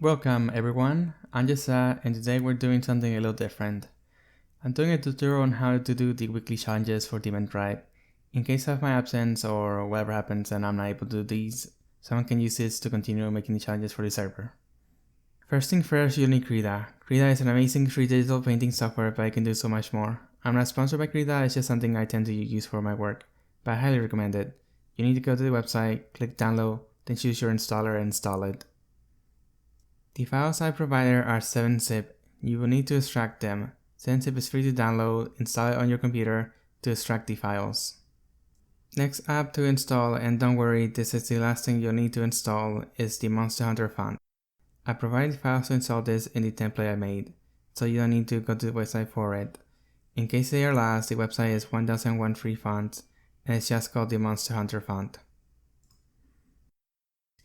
Welcome everyone, I'm Jessa and today we're doing something a little different. I'm doing a tutorial on how to do the weekly challenges for Demon Tribe. In case of my absence or whatever happens and I'm not able to do these, someone can use this to continue making the challenges for the server. First thing first, you'll need Krita. Krita is an amazing free digital painting software, but I can do so much more. I'm not sponsored by Krita, it's just something I tend to use for my work, but I highly recommend it. You need to go to the website, click download, then choose your installer and install it. The files I provided are 7-zip. You will need to extract them. 7-zip is free to download, install it on your computer to extract the files. Next app to install, and don't worry, this is the last thing you'll need to install, is the Monster Hunter font. I provided the files to install this in the template I made, so you don't need to go to the website for it. In case they are last, the website is 1001 free fonts, and it's just called the Monster Hunter font.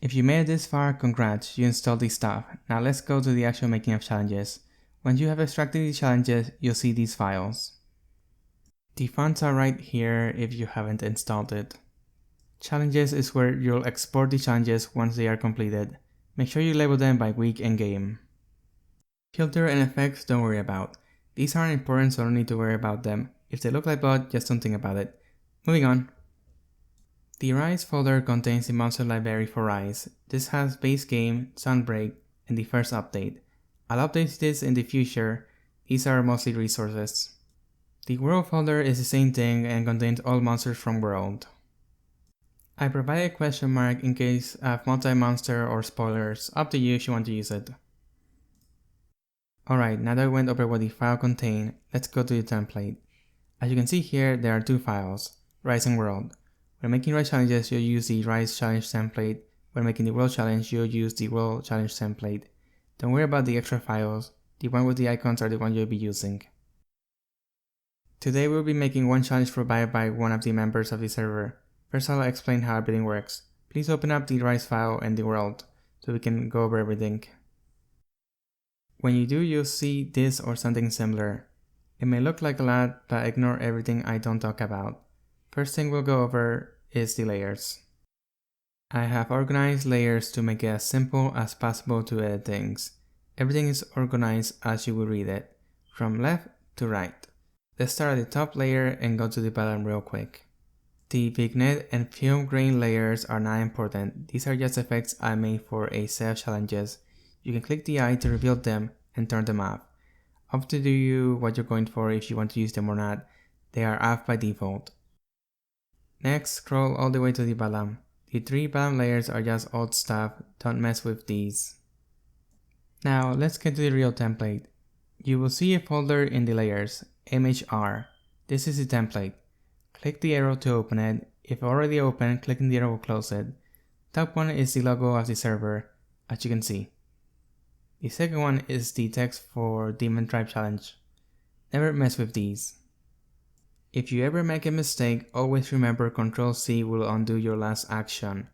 If you made it this far, congrats, you installed the stuff. Now let's go to the actual making of challenges. Once you have extracted the challenges, you'll see these files. The fonts are right here if you haven't installed it. Challenges is where you'll export the challenges once they are completed. Make sure you label them by week and game. Filter and effects, don't worry about. These aren't important, so don't need to worry about them. If they look like blood, just don't think about it. Moving on. The Rise folder contains the monster library for Rise. This has base game, Sunbreak, and the first update. I'll update this in the future. These are mostly resources. The World folder is the same thing and contains all monsters from World. I provided a question mark in case of multi-monster or spoilers, up to you if you want to use it. Alright, now that we went over what the file contained, let's go to the template. As you can see here, there are two files, Rise and World. When making Rise challenges, you'll use the Rise challenge template. When making the World challenge, you'll use the World challenge template. Don't worry about the extra files. The one with the icons are the one you'll be using. Today we'll be making one challenge provided by one of the members of the server. First I'll explain how everything works. Please open up the Rise file and the World so we can go over everything. When you do, you'll see this or something similar. It may look like a lot, but ignore everything I don't talk about. First thing we'll go over is the layers. I have organized layers to make it as simple as possible to edit things. Everything is organized as you will read it, from left to right. Let's start at the top layer and go to the bottom real quick. The vignette and film grain layers are not important. These are just effects I made for a set of challenges. You can click the eye to reveal them and turn them off. Up to you what you're going for if you want to use them or not. They are off by default. Next, scroll all the way to the bottom. The three bottom layers are just old stuff, don't mess with these. Now let's get to the real template. You will see a folder in the layers, MHR. This is the template. Click the arrow to open it. If already open, clicking the arrow will close it. Top one is the logo of the server, as you can see. The second one is the text for Demon Tribe Challenge. Never mess with these. If you ever make a mistake, always remember Ctrl+C will undo your last action.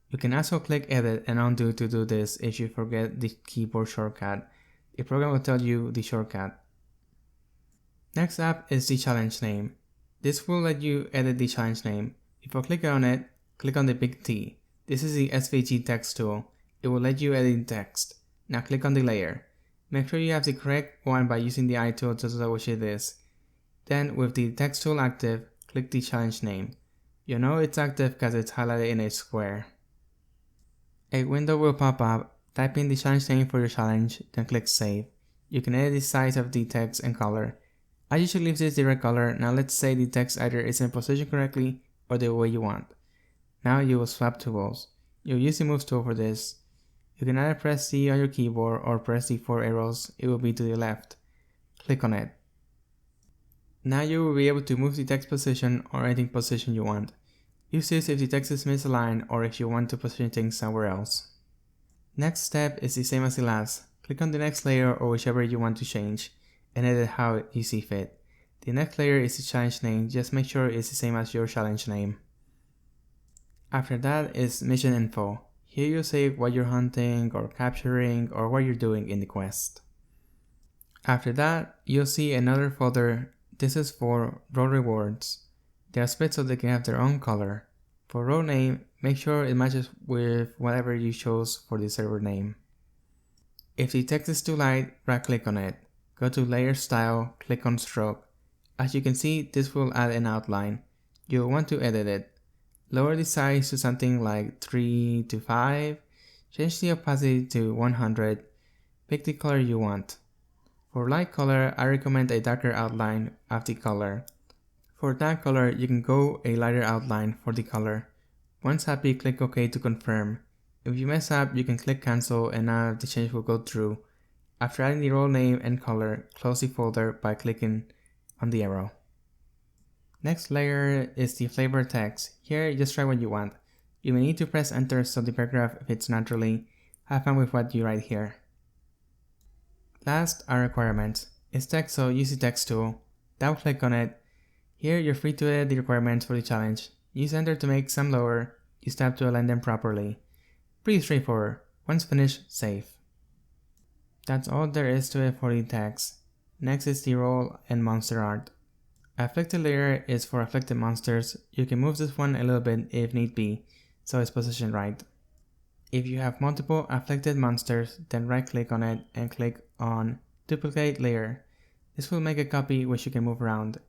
You can also click Edit and Undo to do this if you forget the keyboard shortcut. The program will tell you the shortcut. Next up is the challenge name. This will let you edit the challenge name. If you click on it, click on the big T. This is the SVG text tool. It will let you edit text. Now click on the layer. Make sure you have the correct one by using the eye tool to double check this. Then, with the text tool active, click the challenge name. You'll know it's active because it's highlighted in a square. A window will pop up. Type in the challenge name for your challenge, then click save. You can edit the size of the text and color. I usually leave this direct color. Now let's say the text either isn't positioned correctly or the way you want. Now you will swap tools. You'll use the moves tool for this. You can either press C on your keyboard or press the 4 arrows. It will be to the left. Click on it. Now you will be able to move the text position or any position you want. Use this if the text is misaligned or if you want to position things somewhere else. Next step is the same as the last. Click on the next layer or whichever you want to change and edit how you see fit. The next layer is the challenge name, just make sure it's the same as your challenge name. After that is mission info. Here you say what you're hunting or capturing or what you're doing in the quest. After that, you'll see another folder. This is for role rewards. They are split so they can have their own color. For role name, make sure it matches with whatever you chose for the server name. If the text is too light, right click on it. Go to Layer Style, click on Stroke. As you can see, this will add an outline. You'll want to edit it. Lower the size to something like 3 to 5. Change the opacity to 100. Pick the color you want. For light color, I recommend a darker outline of the color. For dark color, you can go a lighter outline for the color. Once happy, click OK to confirm. If you mess up, you can click cancel and now the change will go through. After adding the role name and color, close the folder by clicking on the arrow. Next layer is the flavor text. Here, just write what you want. You may need to press enter so the paragraph fits naturally. Have fun with what you write here. Last are requirements. It's text, so use the text tool. Double click on it. Here, you're free to edit the requirements for the challenge. Use enter to make some lower. Use tab to align them properly. Pretty straightforward. Once finished, save. That's all there is to it for the text. Next is the role and monster art. Afflicted layer is for afflicted monsters. You can move this one a little bit if need be, so it's positioned right. If you have multiple afflicted monsters, then right click on it and click on Duplicate Layer. This will make a copy which you can move around.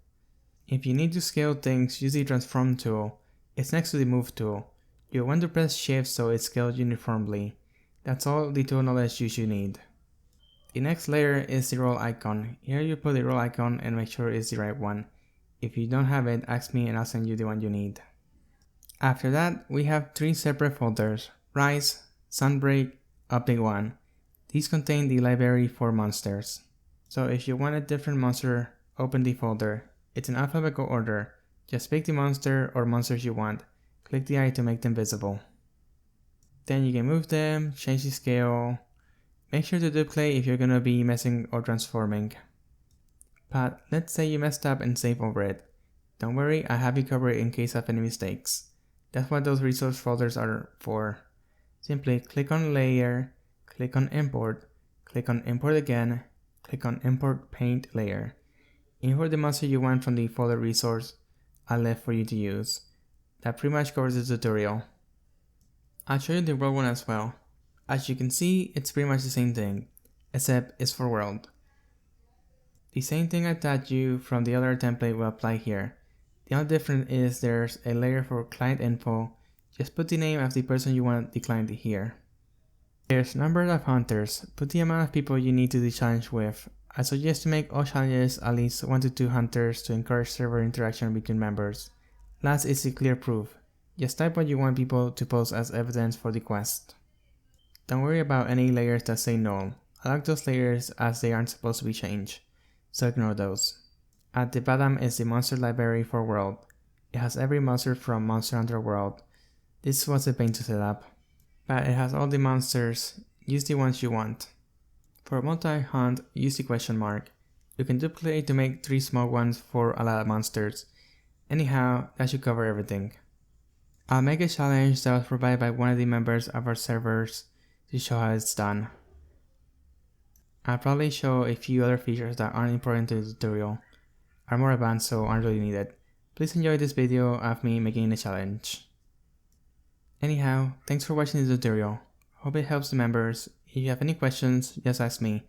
If you need to scale things, use the Transform tool. It's next to the Move tool. You'll want to press Shift so it's scaled uniformly. That's all the tool knowledge you should need. The next layer is the role icon. Here you put the role icon and make sure it's the right one. If you don't have it, ask me and I'll send you the one you need. After that, we have 3 separate folders: Rise, Sunbreak, Update 1. These contain the library for monsters. So if you want a different monster, open the folder. It's in alphabetical order. Just pick the monster or monsters you want. Click the eye to make them visible. Then you can move them, change the scale. Make sure to duplicate if you're gonna be messing or transforming. But let's say you messed up and save over it. Don't worry, I have you covered in case of any mistakes. That's what those resource folders are for. Simply click on Layer, click on Import, click on Import again, click on Import Paint Layer. Import the monster you want from the folder resource I left for you to use. That pretty much covers the tutorial. I'll show you the world one as well. As you can see, it's pretty much the same thing, except it's for world. The same thing I taught you from the other template will apply here. The only difference is there's a layer for client info. Just put the name of the person you want the client to hear. There's numbers of hunters. Put the amount of people you need to do the challenge with. I suggest to make all challenges at least 1 to 2 hunters to encourage server interaction between members. Last is the clear proof. Just type what you want people to post as evidence for the quest. Don't worry about any layers that say null. I like those layers as they aren't supposed to be changed, so ignore those. At the bottom is the monster library for world. It has every monster from Monster Hunter World. This was a pain to set up, but it has all the monsters. Use the ones you want. For multi-hunt, use the question mark. You can duplicate to make 3 small ones for a lot of monsters. Anyhow, that should cover everything. I'll make a challenge that was provided by one of the members of our servers to show how it's done. I'll probably show a few other features that aren't important to the tutorial, are more advanced so aren't really needed. Please enjoy this video of me making a challenge. Anyhow, thanks for watching the tutorial. Hope it helps the members. If you have any questions, just ask me.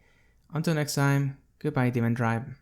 Until next time, goodbye Demon Tribe.